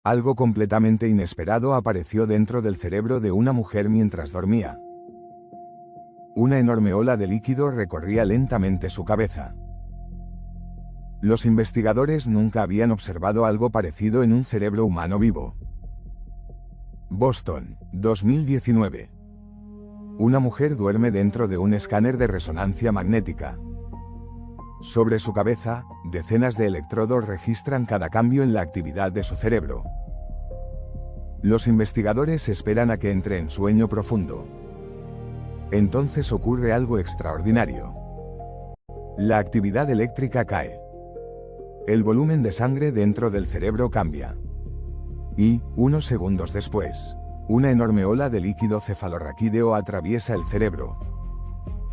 Algo completamente inesperado apareció dentro del cerebro de una mujer mientras dormía. Una enorme ola de líquido recorría lentamente su cabeza. Los investigadores nunca habían observado algo parecido en un cerebro humano vivo. Boston, 2019. Una mujer duerme dentro de un escáner de resonancia magnética. Sobre su cabeza, decenas de electrodos registran cada cambio en la actividad de su cerebro. Los investigadores esperan a que entre en sueño profundo. Entonces ocurre algo extraordinario. La actividad eléctrica cae. El volumen de sangre dentro del cerebro cambia. Y, unos segundos después, una enorme ola de líquido cefalorraquídeo atraviesa el cerebro.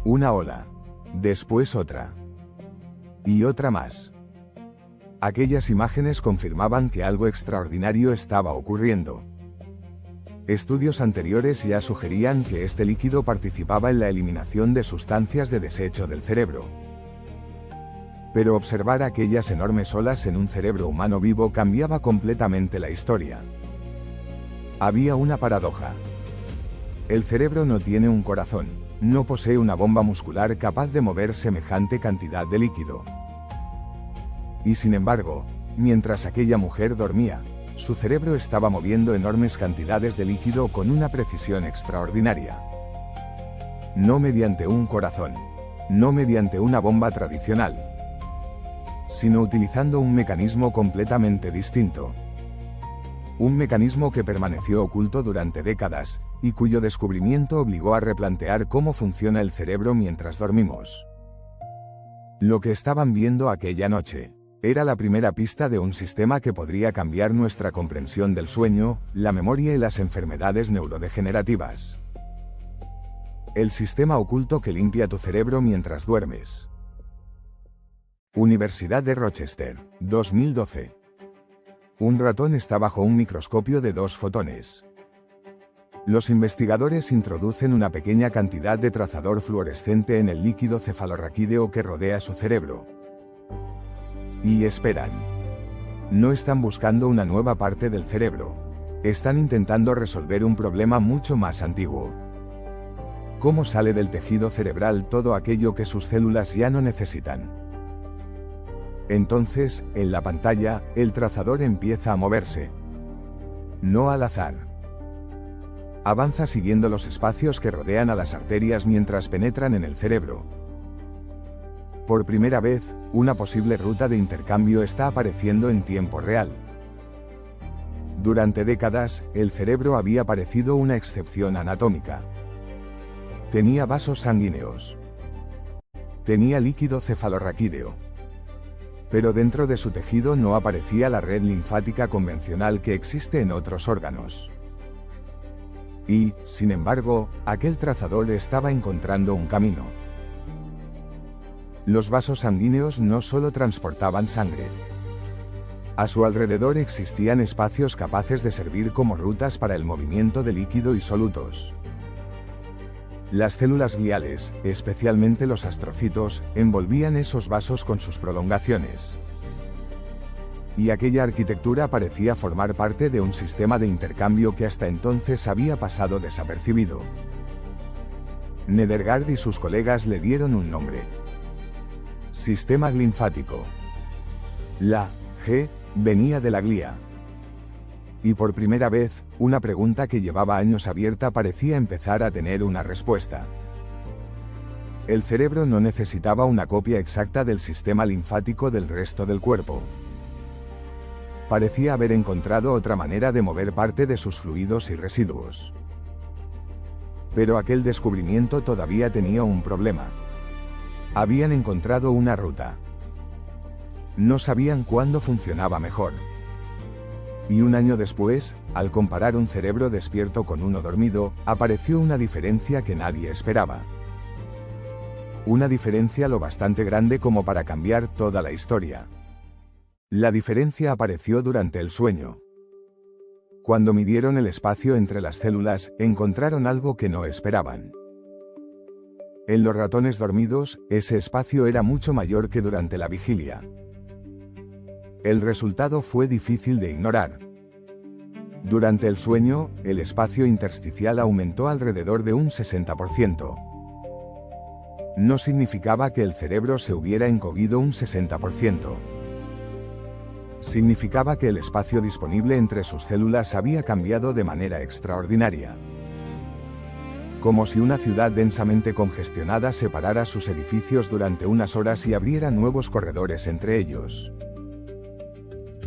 Una ola. Después otra. Y otra más. Aquellas imágenes confirmaban que algo extraordinario estaba ocurriendo. Estudios anteriores ya sugerían que este líquido participaba en la eliminación de sustancias de desecho del cerebro. Pero observar aquellas enormes olas en un cerebro humano vivo cambiaba completamente la historia. Había una paradoja. El cerebro no tiene un corazón, no posee una bomba muscular capaz de mover semejante cantidad de líquido. Y sin embargo, mientras aquella mujer dormía, su cerebro estaba moviendo enormes cantidades de líquido con una precisión extraordinaria. No mediante un corazón, no mediante una bomba tradicional, sino utilizando un mecanismo completamente distinto. Un mecanismo que permaneció oculto durante décadas, y cuyo descubrimiento obligó a replantear cómo funciona el cerebro mientras dormimos. Lo que estaban viendo aquella noche era la primera pista de un sistema que podría cambiar nuestra comprensión del sueño, la memoria y las enfermedades neurodegenerativas. El sistema oculto que limpia tu cerebro mientras duermes. Universidad de Rochester, 2012. Un ratón está bajo un microscopio de 2 fotones. Los investigadores introducen una pequeña cantidad de trazador fluorescente en el líquido cefalorraquídeo que rodea su cerebro. Y esperan. No están buscando una nueva parte del cerebro. Están intentando resolver un problema mucho más antiguo. ¿Cómo sale del tejido cerebral todo aquello que sus células ya no necesitan? Entonces, en la pantalla, el trazador empieza a moverse. No al azar. Avanza siguiendo los espacios que rodean a las arterias mientras penetran en el cerebro. Por primera vez, una posible ruta de intercambio está apareciendo en tiempo real. Durante décadas, el cerebro había parecido una excepción anatómica. Tenía vasos sanguíneos. Tenía líquido cefalorraquídeo. Pero dentro de su tejido no aparecía la red linfática convencional que existe en otros órganos. Y, sin embargo, aquel trazador estaba encontrando un camino. Los vasos sanguíneos no solo transportaban sangre. A su alrededor existían espacios capaces de servir como rutas para el movimiento de líquido y solutos. Las células gliales, especialmente los astrocitos, envolvían esos vasos con sus prolongaciones. Y aquella arquitectura parecía formar parte de un sistema de intercambio que hasta entonces había pasado desapercibido. Nedergaard y sus colegas le dieron un nombre. Sistema linfático. La G venía de la glía. Y por primera vez, una pregunta que llevaba años abierta parecía empezar a tener una respuesta. El cerebro no necesitaba una copia exacta del sistema linfático del resto del cuerpo. Parecía haber encontrado otra manera de mover parte de sus fluidos y residuos. Pero aquel descubrimiento todavía tenía un problema. Habían encontrado una ruta. No sabían cuándo funcionaba mejor. Y un año después, al comparar un cerebro despierto con uno dormido, apareció una diferencia que nadie esperaba. Una diferencia lo bastante grande como para cambiar toda la historia. La diferencia apareció durante el sueño. Cuando midieron el espacio entre las células, encontraron algo que no esperaban. En los ratones dormidos, ese espacio era mucho mayor que durante la vigilia. El resultado fue difícil de ignorar. Durante el sueño, el espacio intersticial aumentó alrededor de un 60%. No significaba que el cerebro se hubiera encogido un 60%. Significaba que el espacio disponible entre sus células había cambiado de manera extraordinaria. Como si una ciudad densamente congestionada separara sus edificios durante unas horas y abriera nuevos corredores entre ellos.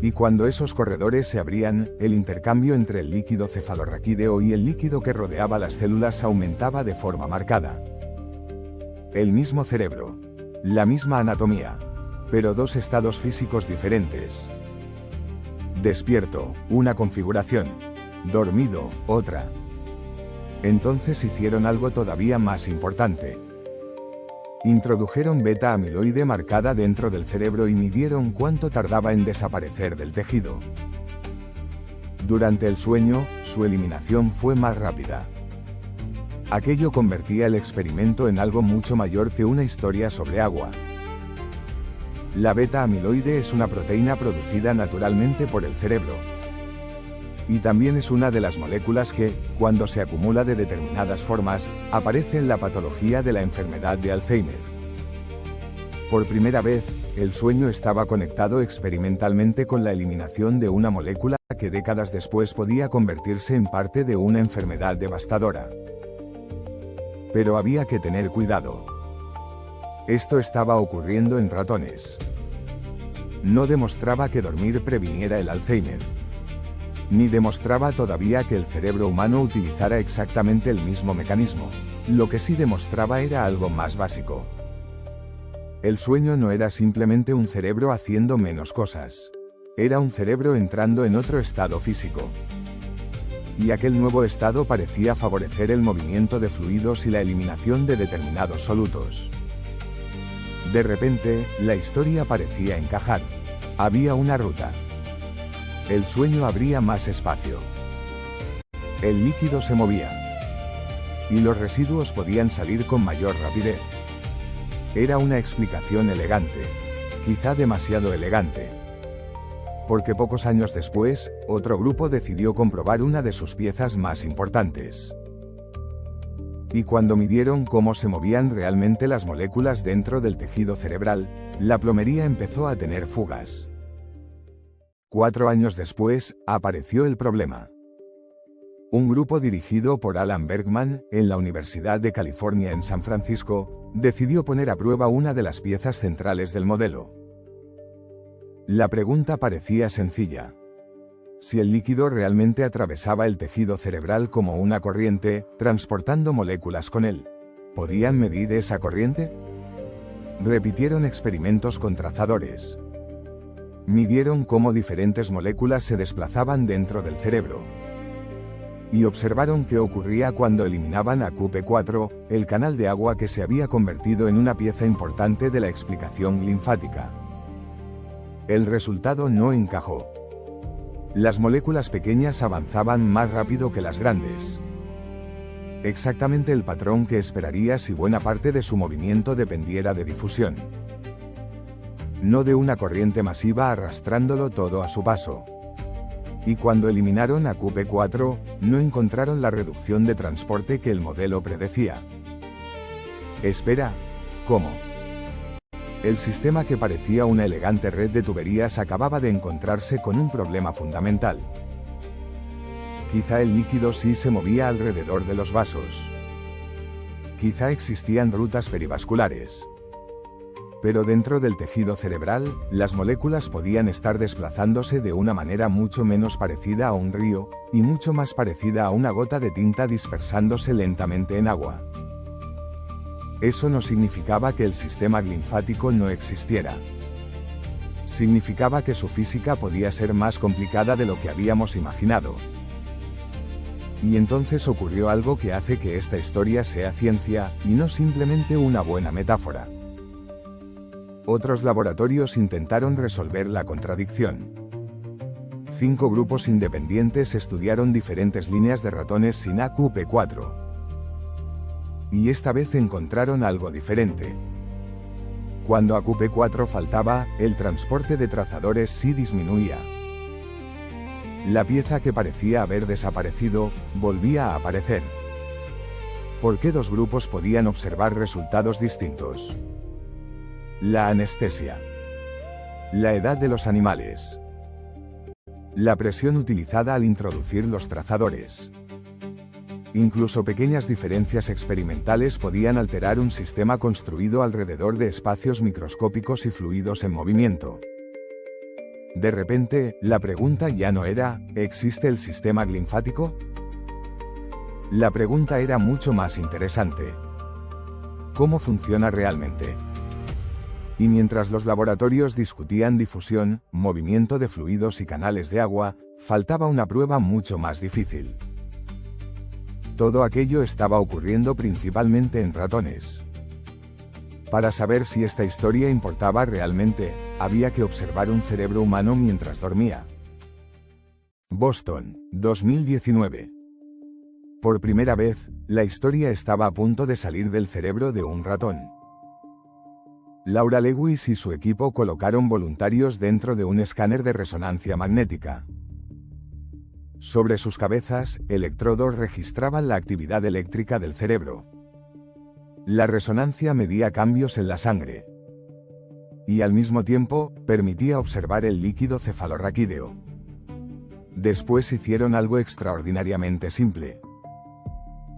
Y cuando esos corredores se abrían, el intercambio entre el líquido cefalorraquídeo y el líquido que rodeaba las células aumentaba de forma marcada. El mismo cerebro, la misma anatomía, pero dos estados físicos diferentes. Despierto, una configuración. Dormido, otra. Entonces hicieron algo todavía más importante. Introdujeron beta-amiloide marcada dentro del cerebro y midieron cuánto tardaba en desaparecer del tejido. Durante el sueño, su eliminación fue más rápida. Aquello convertía el experimento en algo mucho mayor que una historia sobre agua. La beta-amiloide es una proteína producida naturalmente por el cerebro. Y también es una de las moléculas que, cuando se acumula de determinadas formas, aparece en la patología de la enfermedad de Alzheimer. Por primera vez, el sueño estaba conectado experimentalmente con la eliminación de una molécula que décadas después podía convertirse en parte de una enfermedad devastadora. Pero había que tener cuidado. Esto estaba ocurriendo en ratones. No demostraba que dormir previniera el Alzheimer. Ni demostraba todavía que el cerebro humano utilizara exactamente el mismo mecanismo. Lo que sí demostraba era algo más básico. El sueño no era simplemente un cerebro haciendo menos cosas. Era un cerebro entrando en otro estado físico. Y aquel nuevo estado parecía favorecer el movimiento de fluidos y la eliminación de determinados solutos. De repente, la historia parecía encajar. Había una ruta. El sueño abría más espacio. El líquido se movía. Y los residuos podían salir con mayor rapidez. Era una explicación elegante. Quizá demasiado elegante. Porque pocos años después, otro grupo decidió comprobar una de sus piezas más importantes. Y cuando midieron cómo se movían realmente las moléculas dentro del tejido cerebral, la plomería empezó a tener fugas. 4 años después, apareció el problema. Un grupo dirigido por Alan Bergman, en la Universidad de California en San Francisco, decidió poner a prueba una de las piezas centrales del modelo. La pregunta parecía sencilla. Si el líquido realmente atravesaba el tejido cerebral como una corriente, transportando moléculas con él, ¿podían medir esa corriente? Repitieron experimentos con trazadores. Midieron cómo diferentes moléculas se desplazaban dentro del cerebro. Y observaron qué ocurría cuando eliminaban a Cup4, el canal de agua que se había convertido en una pieza importante de la explicación linfática. El resultado no encajó. Las moléculas pequeñas avanzaban más rápido que las grandes. Exactamente el patrón que esperaría si buena parte de su movimiento dependiera de difusión. No de una corriente masiva arrastrándolo todo a su paso. Y cuando eliminaron a Cup4, no encontraron la reducción de transporte que el modelo predecía. Espera, ¿cómo? El sistema que parecía una elegante red de tuberías acababa de encontrarse con un problema fundamental. Quizá el líquido sí se movía alrededor de los vasos. Quizá existían rutas perivasculares. Pero dentro del tejido cerebral, las moléculas podían estar desplazándose de una manera mucho menos parecida a un río, y mucho más parecida a una gota de tinta dispersándose lentamente en agua. Eso no significaba que el sistema linfático no existiera. Significaba que su física podía ser más complicada de lo que habíamos imaginado. Y entonces ocurrió algo que hace que esta historia sea ciencia, y no simplemente una buena metáfora. Otros laboratorios intentaron resolver la contradicción. 5 grupos independientes estudiaron diferentes líneas de ratones sin AQP4. Y esta vez encontraron algo diferente. Cuando AQP4 faltaba, el transporte de trazadores sí disminuía. La pieza que parecía haber desaparecido, volvía a aparecer. ¿Por qué dos grupos podían observar resultados distintos? La anestesia. La edad de los animales. La presión utilizada al introducir los trazadores. Incluso pequeñas diferencias experimentales podían alterar un sistema construido alrededor de espacios microscópicos y fluidos en movimiento. De repente, la pregunta ya no era, ¿existe el sistema linfático? La pregunta era mucho más interesante. ¿Cómo funciona realmente? Y mientras los laboratorios discutían difusión, movimiento de fluidos y canales de agua, faltaba una prueba mucho más difícil. Todo aquello estaba ocurriendo principalmente en ratones. Para saber si esta historia importaba realmente, había que observar un cerebro humano mientras dormía. Boston, 2019. Por primera vez, la historia estaba a punto de salir del cerebro de un ratón. Laura Lewis y su equipo colocaron voluntarios dentro de un escáner de resonancia magnética. Sobre sus cabezas, electrodos registraban la actividad eléctrica del cerebro. La resonancia medía cambios en la sangre. Y al mismo tiempo, permitía observar el líquido cefalorraquídeo. Después hicieron algo extraordinariamente simple.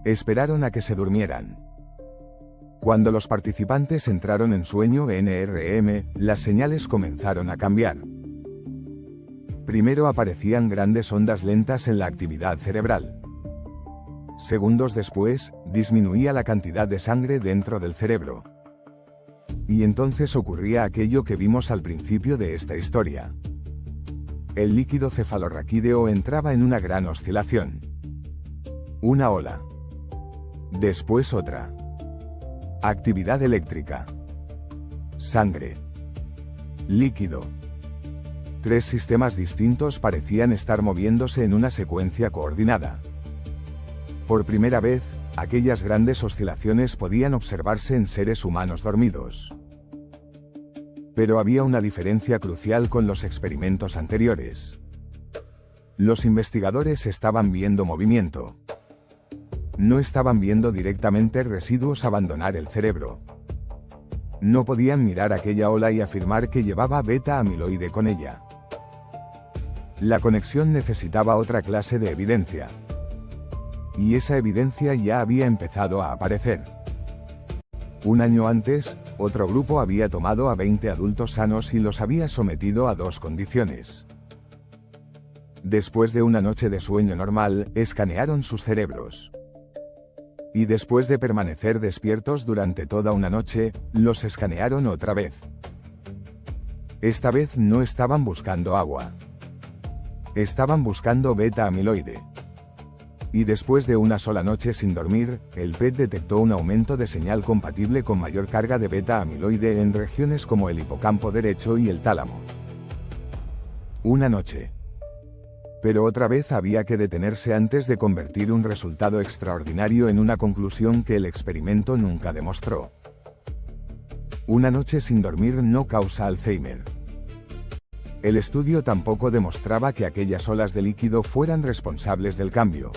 Esperaron a que se durmieran. Cuando los participantes entraron en sueño NREM, las señales comenzaron a cambiar. Primero aparecían grandes ondas lentas en la actividad cerebral. Segundos después, disminuía la cantidad de sangre dentro del cerebro. Y entonces ocurría aquello que vimos al principio de esta historia. El líquido cefalorraquídeo entraba en una gran oscilación. Una ola. Después otra. Actividad eléctrica. Sangre. Líquido. Tres sistemas distintos parecían estar moviéndose en una secuencia coordinada. Por primera vez, aquellas grandes oscilaciones podían observarse en seres humanos dormidos. Pero había una diferencia crucial con los experimentos anteriores. Los investigadores estaban viendo movimiento. No estaban viendo directamente residuos abandonar el cerebro. No podían mirar aquella ola y afirmar que llevaba beta-amiloide con ella. La conexión necesitaba otra clase de evidencia. Y esa evidencia ya había empezado a aparecer. Un año antes, otro grupo había tomado a 20 adultos sanos y los había sometido a dos condiciones. Después de una noche de sueño normal, escanearon sus cerebros. Y después de permanecer despiertos durante toda una noche, los escanearon otra vez. Esta vez no estaban buscando agua. Estaban buscando beta-amiloide. Y después de una sola noche sin dormir, el PET detectó un aumento de señal compatible con mayor carga de beta-amiloide en regiones como el hipocampo derecho y el tálamo. Una noche. Pero otra vez había que detenerse antes de convertir un resultado extraordinario en una conclusión que el experimento nunca demostró. Una noche sin dormir no causa Alzheimer. El estudio tampoco demostraba que aquellas olas de líquido fueran responsables del cambio.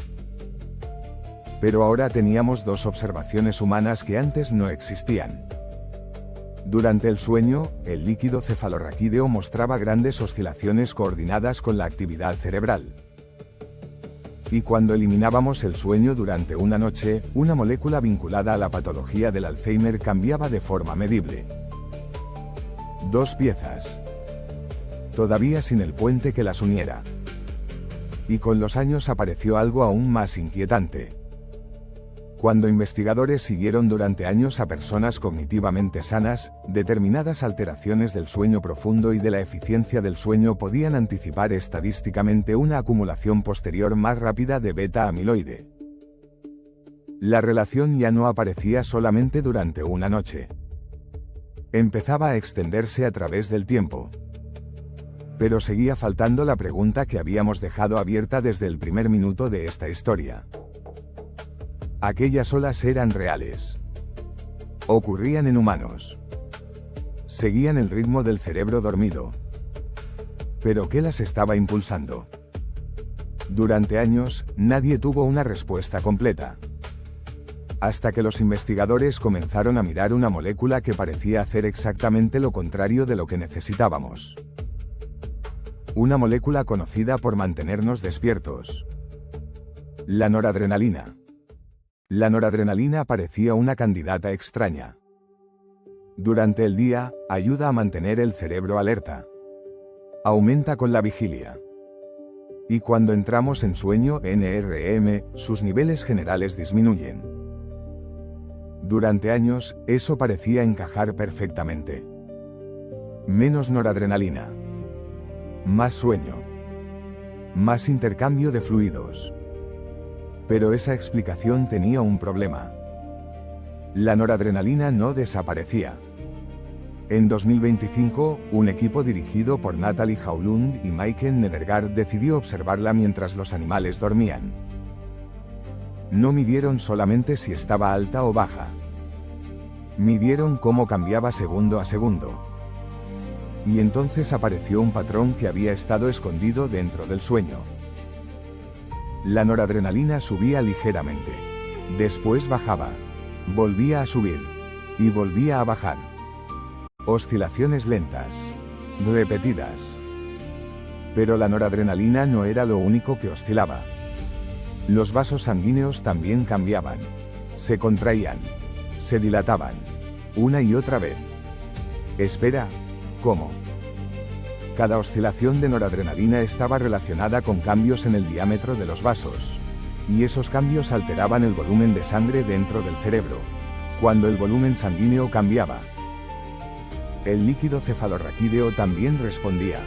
Pero ahora teníamos dos observaciones humanas que antes no existían. Durante el sueño, el líquido cefalorraquídeo mostraba grandes oscilaciones coordinadas con la actividad cerebral. Y cuando eliminábamos el sueño durante una noche, una molécula vinculada a la patología del Alzheimer cambiaba de forma medible. Dos piezas. Todavía sin el puente que las uniera. Y con los años apareció algo aún más inquietante. Cuando investigadores siguieron durante años a personas cognitivamente sanas, determinadas alteraciones del sueño profundo y de la eficiencia del sueño podían anticipar estadísticamente una acumulación posterior más rápida de beta-amiloide. La relación ya no aparecía solamente durante una noche. Empezaba a extenderse a través del tiempo. Pero seguía faltando la pregunta que habíamos dejado abierta desde el primer minuto de esta historia. Aquellas olas eran reales. Ocurrían en humanos. Seguían el ritmo del cerebro dormido. ¿Pero qué las estaba impulsando? Durante años, nadie tuvo una respuesta completa. Hasta que los investigadores comenzaron a mirar una molécula que parecía hacer exactamente lo contrario de lo que necesitábamos. Una molécula conocida por mantenernos despiertos. La noradrenalina. La noradrenalina parecía una candidata extraña. Durante el día, ayuda a mantener el cerebro alerta. Aumenta con la vigilia. Y cuando entramos en sueño NREM, sus niveles generales disminuyen. Durante años, eso parecía encajar perfectamente. Menos noradrenalina. Más sueño. Más intercambio de fluidos. Pero esa explicación tenía un problema. La noradrenalina no desaparecía. En 2025, un equipo dirigido por Natalie Haulund y Maiken Nedergaard decidió observarla mientras los animales dormían. No midieron solamente si estaba alta o baja. Midieron cómo cambiaba segundo a segundo. Y entonces apareció un patrón que había estado escondido dentro del sueño. La noradrenalina subía ligeramente. Después bajaba. Volvía a subir. Y volvía a bajar. Oscilaciones lentas. Repetidas. Pero la noradrenalina no era lo único que oscilaba. Los vasos sanguíneos también cambiaban. Se contraían. Se dilataban. Una y otra vez. Espera, ¿cómo? Cada oscilación de noradrenalina estaba relacionada con cambios en el diámetro de los vasos. Y esos cambios alteraban el volumen de sangre dentro del cerebro. Cuando el volumen sanguíneo cambiaba, el líquido cefalorraquídeo también respondía.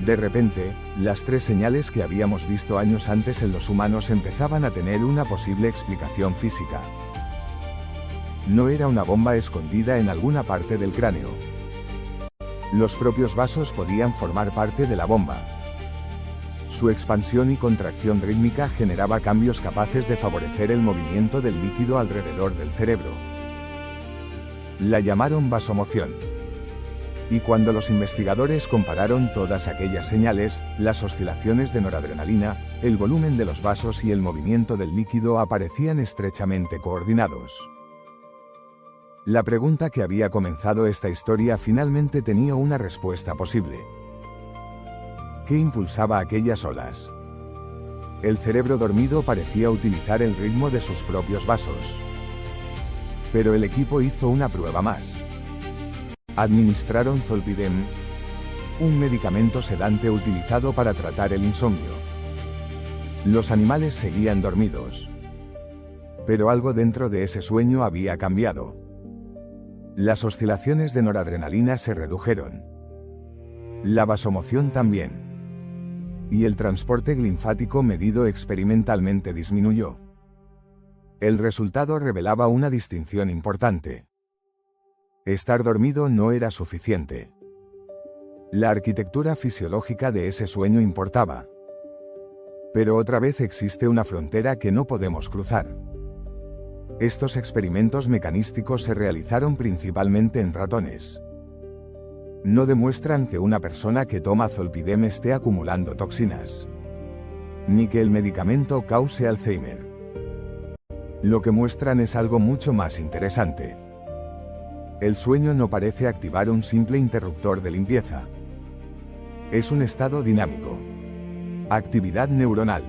De repente, las tres señales que habíamos visto años antes en los humanos empezaban a tener una posible explicación física. No era una bomba escondida en alguna parte del cráneo. Los propios vasos podían formar parte de la bomba. Su expansión y contracción rítmica generaba cambios capaces de favorecer el movimiento del líquido alrededor del cerebro. La llamaron vasomoción. Y cuando los investigadores compararon todas aquellas señales, las oscilaciones de noradrenalina, el volumen de los vasos y el movimiento del líquido aparecían estrechamente coordinados. La pregunta que había comenzado esta historia finalmente tenía una respuesta posible. ¿Qué impulsaba aquellas olas? El cerebro dormido parecía utilizar el ritmo de sus propios vasos. Pero el equipo hizo una prueba más. Administraron zolpidem, un medicamento sedante utilizado para tratar el insomnio. Los animales seguían dormidos. Pero algo dentro de ese sueño había cambiado. Las oscilaciones de noradrenalina se redujeron. La vasomoción también. Y el transporte linfático medido experimentalmente disminuyó. El resultado revelaba una distinción importante. Estar dormido no era suficiente. La arquitectura fisiológica de ese sueño importaba. Pero otra vez existe una frontera que no podemos cruzar. Estos experimentos mecanísticos se realizaron principalmente en ratones. No demuestran que una persona que toma zolpidem esté acumulando toxinas. Ni que el medicamento cause Alzheimer. Lo que muestran es algo mucho más interesante. El sueño no parece activar un simple interruptor de limpieza. Es un estado dinámico. Actividad neuronal.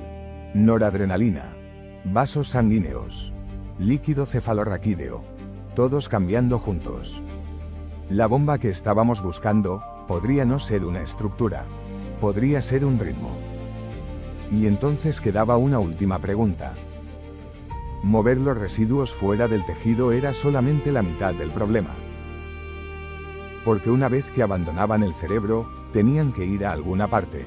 Noradrenalina. Vasos sanguíneos. Líquido cefalorraquídeo. Todos cambiando juntos. La bomba que estábamos buscando podría no ser una estructura. Podría ser un ritmo. Y entonces quedaba una última pregunta. Mover los residuos fuera del tejido era solamente la mitad del problema. Porque una vez que abandonaban el cerebro, tenían que ir a alguna parte.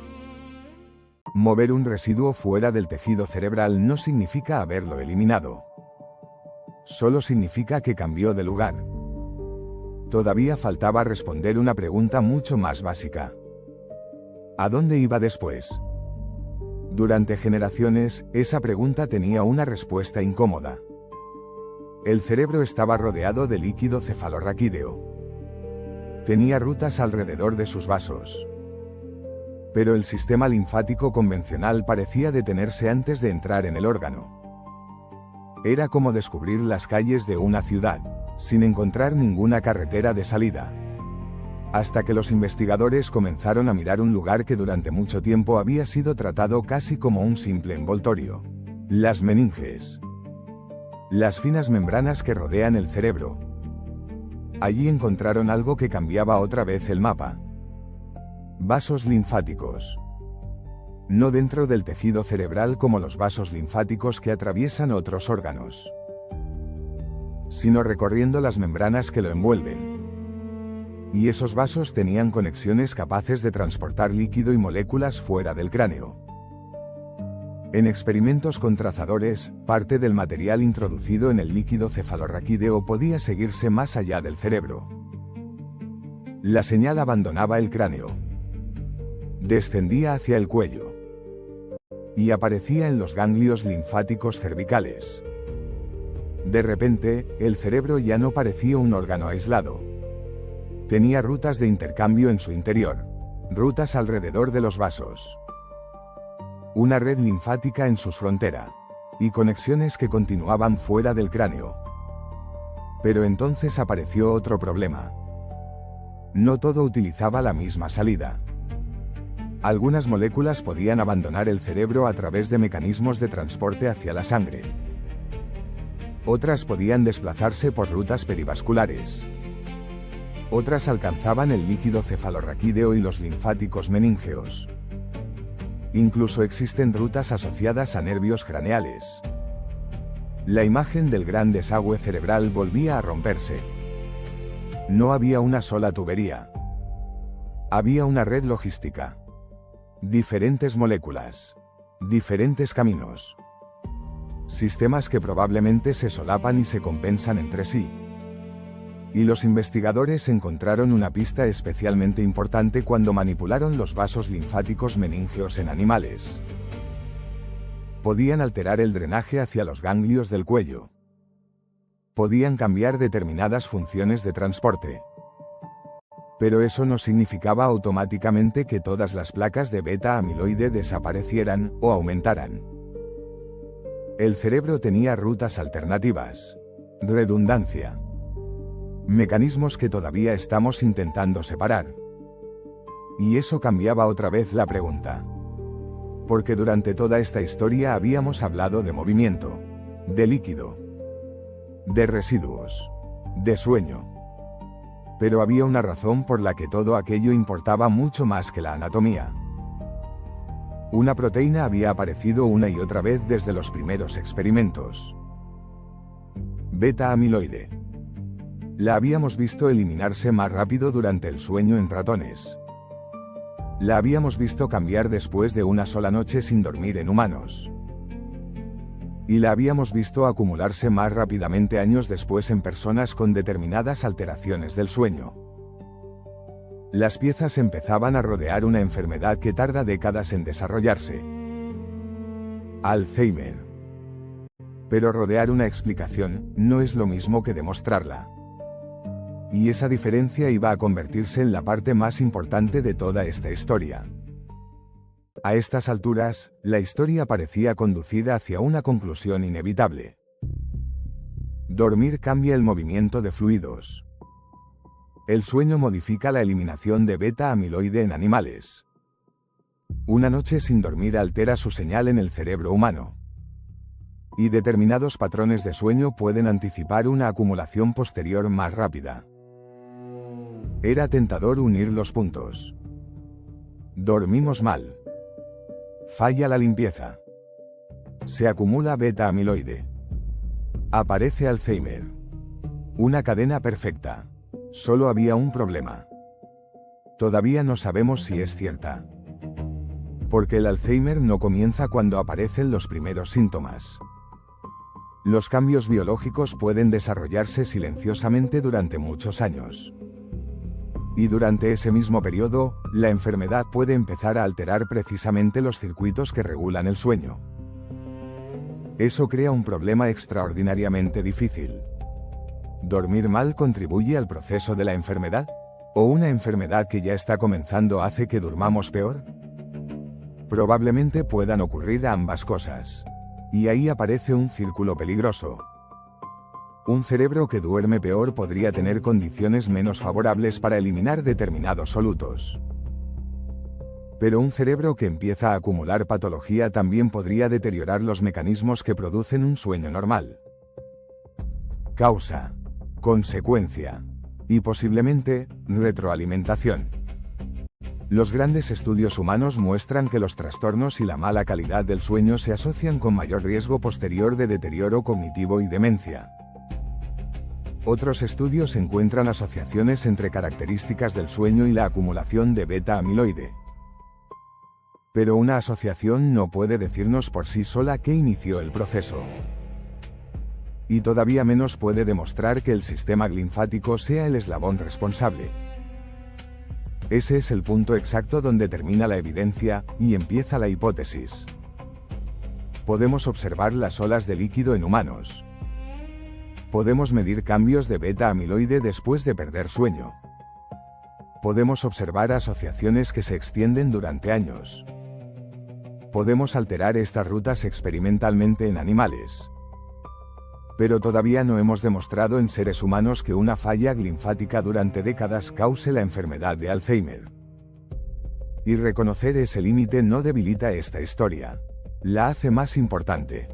Mover un residuo fuera del tejido cerebral no significa haberlo eliminado. Solo significa que cambió de lugar. Todavía faltaba responder una pregunta mucho más básica. ¿A dónde iba después? Durante generaciones, esa pregunta tenía una respuesta incómoda. El cerebro estaba rodeado de líquido cefalorraquídeo. Tenía rutas alrededor de sus vasos. Pero el sistema linfático convencional parecía detenerse antes de entrar en el órgano. Era como descubrir las calles de una ciudad, sin encontrar ninguna carretera de salida. Hasta que los investigadores comenzaron a mirar un lugar que durante mucho tiempo había sido tratado casi como un simple envoltorio: las meninges. Las finas membranas que rodean el cerebro. Allí encontraron algo que cambiaba otra vez el mapa. Vasos linfáticos. No dentro del tejido cerebral como los vasos linfáticos que atraviesan otros órganos, sino recorriendo las membranas que lo envuelven. Y esos vasos tenían conexiones capaces de transportar líquido y moléculas fuera del cráneo. En experimentos con trazadores, parte del material introducido en el líquido cefalorraquídeo podía seguirse más allá del cerebro. La señal abandonaba el cráneo, descendía hacia el cuello y aparecía en los ganglios linfáticos cervicales. De repente, el cerebro ya no parecía un órgano aislado. Tenía rutas de intercambio en su interior, rutas alrededor de los vasos, una red linfática en sus fronteras, y conexiones que continuaban fuera del cráneo. Pero entonces apareció otro problema. No todo utilizaba la misma salida. Algunas moléculas podían abandonar el cerebro a través de mecanismos de transporte hacia la sangre. Otras podían desplazarse por rutas perivasculares. Otras alcanzaban el líquido cefalorraquídeo y los linfáticos meníngeos. Incluso existen rutas asociadas a nervios craneales. La imagen del gran desagüe cerebral volvía a romperse. No había una sola tubería. Había una red logística. Diferentes moléculas. Diferentes caminos. Sistemas que probablemente se solapan y se compensan entre sí. Y los investigadores encontraron una pista especialmente importante cuando manipularon los vasos linfáticos meníngeos en animales. Podían alterar el drenaje hacia los ganglios del cuello. Podían cambiar determinadas funciones de transporte. Pero eso no significaba automáticamente que todas las placas de beta-amiloide desaparecieran o aumentaran. El cerebro tenía rutas alternativas, redundancia, mecanismos que todavía estamos intentando separar. Y eso cambiaba otra vez la pregunta. Porque durante toda esta historia habíamos hablado de movimiento, de líquido, de residuos, de sueño. Pero había una razón por la que todo aquello importaba mucho más que la anatomía. Una proteína había aparecido una y otra vez desde los primeros experimentos. Beta-amiloide. La habíamos visto eliminarse más rápido durante el sueño en ratones. La habíamos visto cambiar después de una sola noche sin dormir en humanos. Y la habíamos visto acumularse más rápidamente años después en personas con determinadas alteraciones del sueño. Las piezas empezaban a rodear una enfermedad que tarda décadas en desarrollarse: Alzheimer. Pero rodear una explicación no es lo mismo que demostrarla. Y esa diferencia iba a convertirse en la parte más importante de toda esta historia. A estas alturas, la historia parecía conducir hacia una conclusión inevitable. Dormir cambia el movimiento de fluidos. El sueño modifica la eliminación de beta-amiloide en animales. Una noche sin dormir altera su señal en el cerebro humano. Y determinados patrones de sueño pueden anticipar una acumulación posterior más rápida. Era tentador unir los puntos. Dormimos mal. Falla la limpieza. Se acumula beta-amiloide. Aparece Alzheimer. Una cadena perfecta. Solo había un problema. Todavía no sabemos si es cierta. Porque el Alzheimer no comienza cuando aparecen los primeros síntomas. Los cambios biológicos pueden desarrollarse silenciosamente durante muchos años. Y durante ese mismo periodo, la enfermedad puede empezar a alterar precisamente los circuitos que regulan el sueño. Eso crea un problema extraordinariamente difícil. ¿Dormir mal contribuye al proceso de la enfermedad? ¿O una enfermedad que ya está comenzando hace que durmamos peor? Probablemente puedan ocurrir ambas cosas. Y ahí aparece un círculo peligroso. Un cerebro que duerme peor podría tener condiciones menos favorables para eliminar determinados solutos. Pero un cerebro que empieza a acumular patología también podría deteriorar los mecanismos que producen un sueño normal. Causa, consecuencia y posiblemente retroalimentación. Los grandes estudios humanos muestran que los trastornos y la mala calidad del sueño se asocian con mayor riesgo posterior de deterioro cognitivo y demencia. Otros estudios encuentran asociaciones entre características del sueño y la acumulación de beta-amiloide. Pero una asociación no puede decirnos por sí sola qué inició el proceso. Y todavía menos puede demostrar que el sistema linfático sea el eslabón responsable. Ese es el punto exacto donde termina la evidencia y empieza la hipótesis. Podemos observar las olas de líquido en humanos. Podemos medir cambios de beta-amiloide después de perder sueño. Podemos observar asociaciones que se extienden durante años. Podemos alterar estas rutas experimentalmente en animales. Pero todavía no hemos demostrado en seres humanos que una falla linfática durante décadas cause la enfermedad de Alzheimer. Y reconocer ese límite no debilita esta historia. La hace más importante.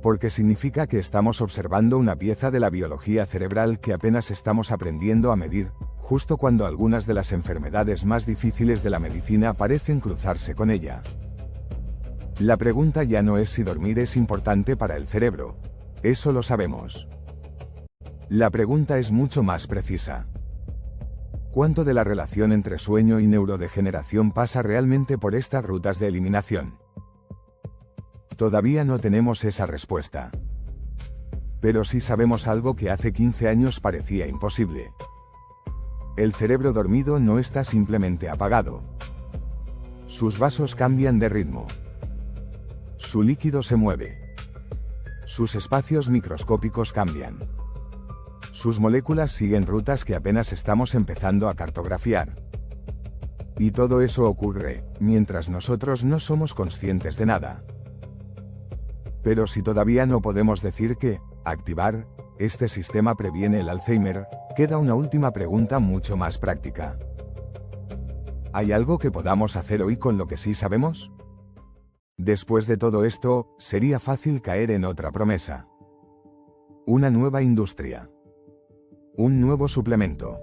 Porque significa que estamos observando una pieza de la biología cerebral que apenas estamos aprendiendo a medir, justo cuando algunas de las enfermedades más difíciles de la medicina parecen cruzarse con ella. La pregunta ya no es si dormir es importante para el cerebro. Eso lo sabemos. La pregunta es mucho más precisa. ¿Cuánto de la relación entre sueño y neurodegeneración pasa realmente por estas rutas de eliminación? Todavía no tenemos esa respuesta. Pero sí sabemos algo que hace 15 años parecía imposible. El cerebro dormido no está simplemente apagado. Sus vasos cambian de ritmo. Su líquido se mueve. Sus espacios microscópicos cambian. Sus moléculas siguen rutas que apenas estamos empezando a cartografiar. Y todo eso ocurre, mientras nosotros no somos conscientes de nada. Pero si todavía no podemos decir que, activar, este sistema previene el Alzheimer, queda una última pregunta mucho más práctica. ¿Hay algo que podamos hacer hoy con lo que sí sabemos? Después de todo esto, sería fácil caer en otra promesa. Una nueva industria. Un nuevo suplemento.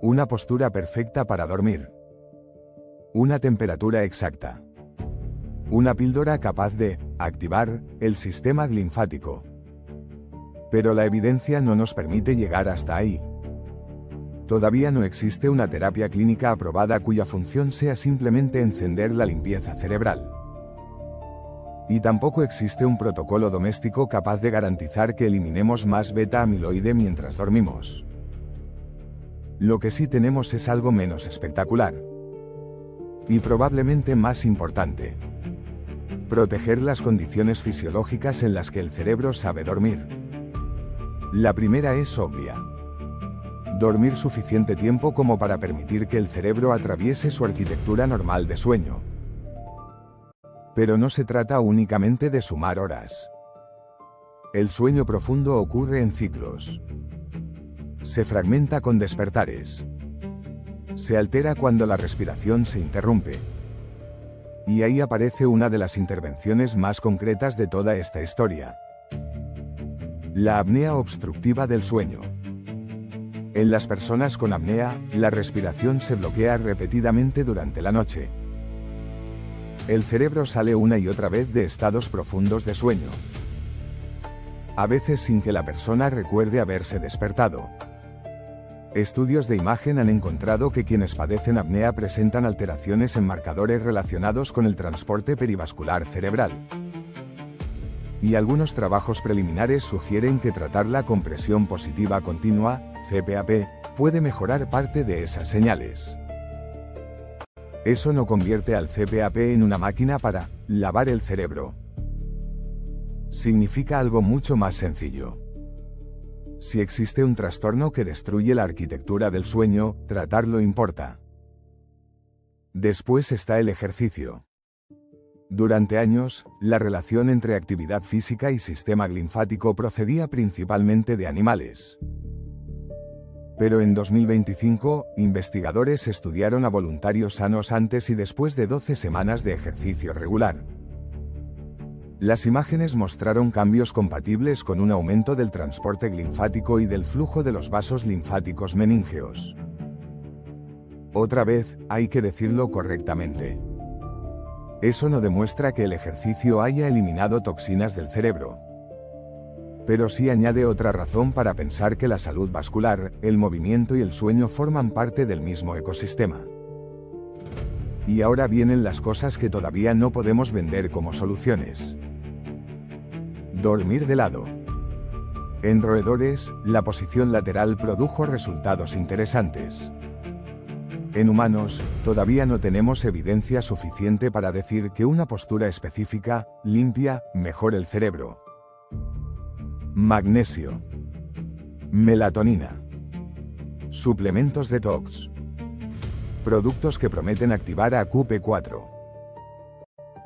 Una postura perfecta para dormir. Una temperatura exacta. Una píldora capaz de activar el sistema linfático. Pero la evidencia no nos permite llegar hasta ahí. Todavía no existe una terapia clínica aprobada cuya función sea simplemente encender la limpieza cerebral. Y tampoco existe un protocolo doméstico capaz de garantizar que eliminemos más beta-amiloide mientras dormimos. Lo que sí tenemos es algo menos espectacular. Y probablemente más importante. Proteger las condiciones fisiológicas en las que el cerebro sabe dormir. La primera es obvia. Dormir suficiente tiempo como para permitir que el cerebro atraviese su arquitectura normal de sueño. Pero no se trata únicamente de sumar horas. El sueño profundo ocurre en ciclos. Se fragmenta con despertares. Se altera cuando la respiración se interrumpe. Y ahí aparece una de las intervenciones más concretas de toda esta historia. La apnea obstructiva del sueño. En las personas con apnea, la respiración se bloquea repetidamente durante la noche. El cerebro sale una y otra vez de estados profundos de sueño. A veces sin que la persona recuerde haberse despertado. Estudios de imagen han encontrado que quienes padecen apnea presentan alteraciones en marcadores relacionados con el transporte perivascular cerebral. Y algunos trabajos preliminares sugieren que tratarla con presión positiva continua, CPAP, puede mejorar parte de esas señales. Eso no convierte al CPAP en una máquina para lavar el cerebro. Significa algo mucho más sencillo. Si existe un trastorno que destruye la arquitectura del sueño, tratarlo importa. Después está el ejercicio. Durante años, la relación entre actividad física y sistema linfático procedía principalmente de animales. Pero en 2025, investigadores estudiaron a voluntarios sanos antes y después de 12 semanas de ejercicio regular. Las imágenes mostraron cambios compatibles con un aumento del transporte linfático y del flujo de los vasos linfáticos meníngeos. Otra vez, hay que decirlo correctamente. Eso no demuestra que el ejercicio haya eliminado toxinas del cerebro. Pero sí añade otra razón para pensar que la salud vascular, el movimiento y el sueño forman parte del mismo ecosistema. Y ahora vienen las cosas que todavía no podemos vender como soluciones. Dormir de lado. En roedores, la posición lateral produjo resultados interesantes. En humanos, todavía no tenemos evidencia suficiente para decir que una postura específica, limpia, mejora el cerebro. Magnesio. Melatonina. Suplementos detox. Productos que prometen activar a AQP4.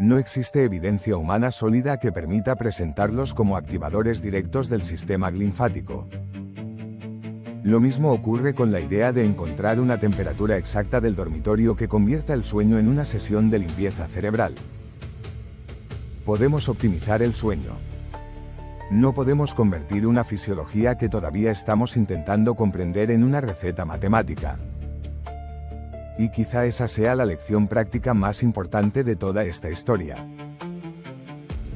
No existe evidencia humana sólida que permita presentarlos como activadores directos del sistema linfático. Lo mismo ocurre con la idea de encontrar una temperatura exacta del dormitorio que convierta el sueño en una sesión de limpieza cerebral. Podemos optimizar el sueño. No podemos convertir una fisiología que todavía estamos intentando comprender en una receta matemática. Y quizá esa sea la lección práctica más importante de toda esta historia.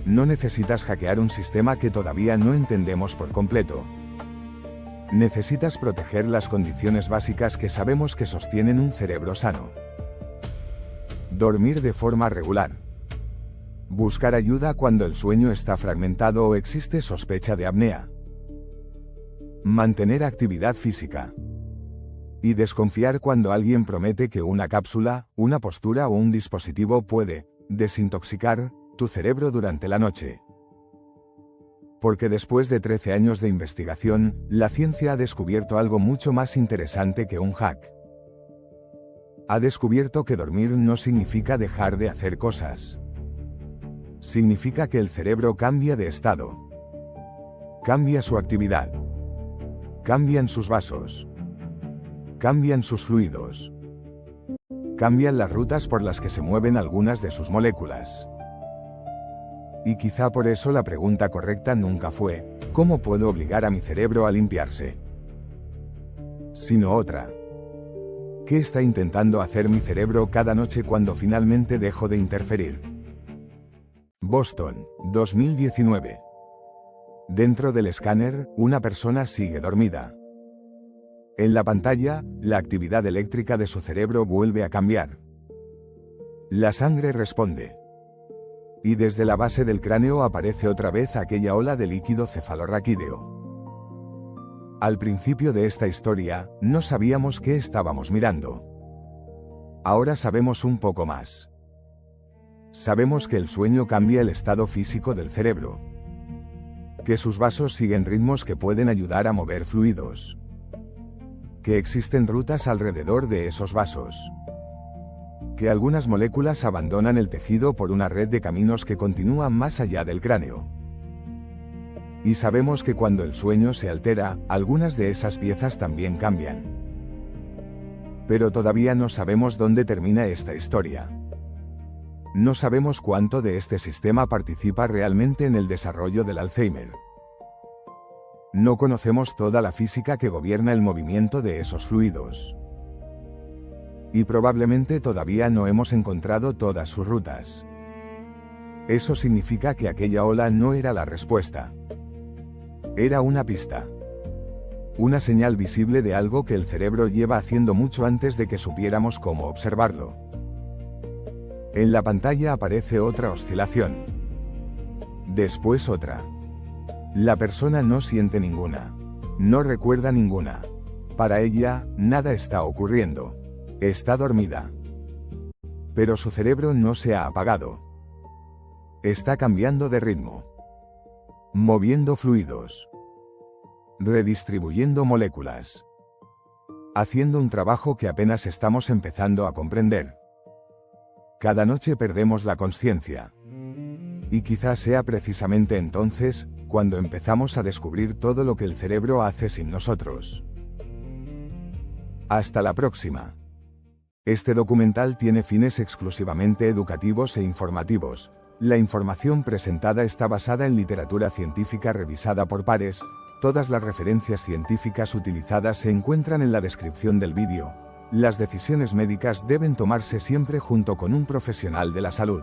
No necesitas hackear un sistema que todavía no entendemos por completo. Necesitas proteger las condiciones básicas que sabemos que sostienen un cerebro sano. Dormir de forma regular. Buscar ayuda cuando el sueño está fragmentado o existe sospecha de apnea. Mantener actividad física. Y desconfiar cuando alguien promete que una cápsula, una postura o un dispositivo puede desintoxicar tu cerebro durante la noche. Porque después de 13 años de investigación, la ciencia ha descubierto algo mucho más interesante que un hack. Ha descubierto que dormir no significa dejar de hacer cosas. Significa que el cerebro cambia de estado. Cambia su actividad. Cambian sus vasos. Cambian sus fluidos. Cambian las rutas por las que se mueven algunas de sus moléculas. Y quizá por eso la pregunta correcta nunca fue, ¿cómo puedo obligar a mi cerebro a limpiarse? Sino otra. ¿Qué está intentando hacer mi cerebro cada noche cuando finalmente dejo de interferir? Boston, 2019. Dentro del escáner, una persona sigue dormida. En la pantalla, la actividad eléctrica de su cerebro vuelve a cambiar. La sangre responde. Y desde la base del cráneo aparece otra vez aquella ola de líquido cefalorraquídeo. Al principio de esta historia, no sabíamos qué estábamos mirando. Ahora sabemos un poco más. Sabemos que el sueño cambia el estado físico del cerebro. Que sus vasos siguen ritmos que pueden ayudar a mover fluidos. Que existen rutas alrededor de esos vasos. Que algunas moléculas abandonan el tejido por una red de caminos que continúan más allá del cráneo. Y sabemos que cuando el sueño se altera, algunas de esas piezas también cambian. Pero todavía no sabemos dónde termina esta historia. No sabemos cuánto de este sistema participa realmente en el desarrollo del Alzheimer. No conocemos toda la física que gobierna el movimiento de esos fluidos. Y probablemente todavía no hemos encontrado todas sus rutas. Eso significa que aquella ola no era la respuesta. Era una pista. Una señal visible de algo que el cerebro lleva haciendo mucho antes de que supiéramos cómo observarlo. En la pantalla aparece otra oscilación. Después otra. La persona no siente ninguna. No recuerda ninguna. Para ella, nada está ocurriendo. Está dormida. Pero su cerebro no se ha apagado. Está cambiando de ritmo. Moviendo fluidos. Redistribuyendo moléculas. Haciendo un trabajo que apenas estamos empezando a comprender. Cada noche perdemos la conciencia. Y quizás sea precisamente entonces, cuando empezamos a descubrir todo lo que el cerebro hace sin nosotros. Hasta la próxima. Este documental tiene fines exclusivamente educativos e informativos. La información presentada está basada en literatura científica revisada por pares. Todas las referencias científicas utilizadas se encuentran en la descripción del vídeo. Las decisiones médicas deben tomarse siempre junto con un profesional de la salud.